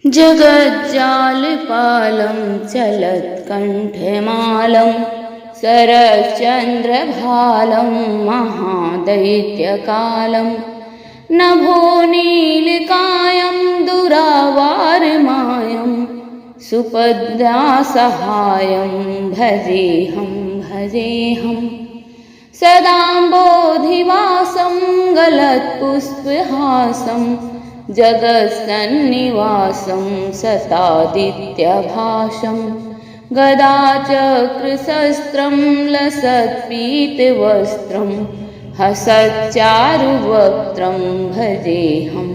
जगज्जालपालं चलत्कण्ठमालं शरच्चन्द्रभालं महादैत्यकालं नभोनीलकायं दुरावारमायं सुभद्रासहायं भजेऽहं सदाम्बोधिवासं गलत्पुष्पहासं जगत्सन्निवासं सतादित्यभासं गदाचक्रशस्त्रं लसत्पीतवस्त्रं हसच्चारुवक्त्रं भजेऽहं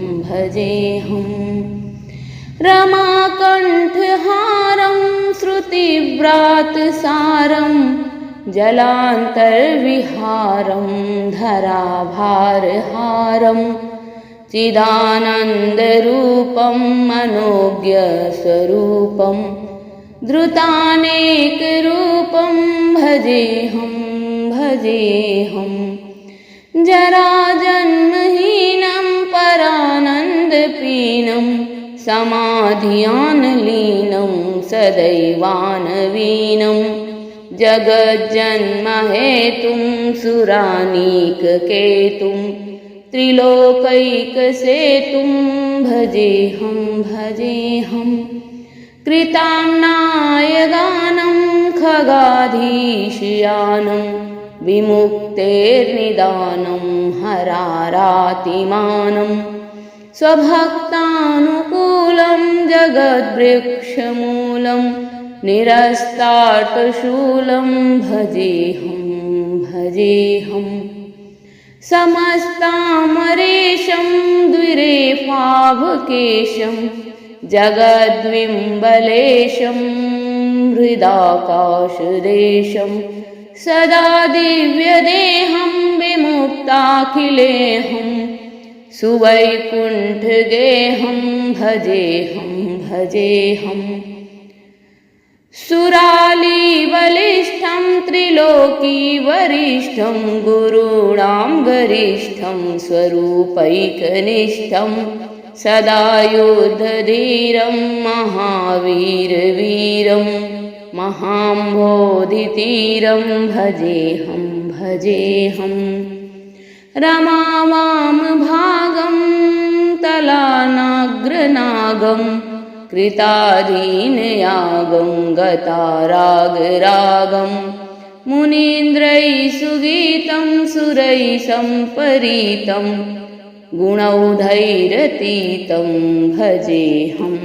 रमाकण्ठहारं श्रुतिव्रातसारं जलान्तर्विहारं धराभारहारं चिदानन्दरूपं मनोज्ञस्वरूपं धृतानेकरूपं भजेऽहं जराजन्महीनं परानन्दपीनं समाधियानलीनं सदैवानवीनं जगज्जन्महेतुं सुरानीककेतुं त्रिलोकैकसेतुं भजेऽहं कृताम्नायगानं खगाधीशयानं विमुक्तेर्निदानं हरारातिमानं स्वभक्तानुकूलं जगद्वृक्षमूलं निरस्ताटशूलं भजेऽहं समस्तामरेशं द्विरेफाभकेशं जगद्विम्बलेशं हृदाकाशदेशं सदा दिव्यदेहं विमुक्ताखिलेऽहं सुवैकुण्ठगेहं भजेऽहं सुरालीबलिष्ठं त्रिलोकीवरिष्ठं गुरूणां गरिष्ठं स्वरूपैकनिष्ठं सदा युद्धधीरं महावीरवीरं महाम्भोधितीरं भजेऽहं रमावामभागं तलानाग्रनागं कृताधीनयागं गतारागरागं मुनीन्द्रैः सुगीतं सुरैः सम्परीतं गुणौघैरतीतं भजेऽहं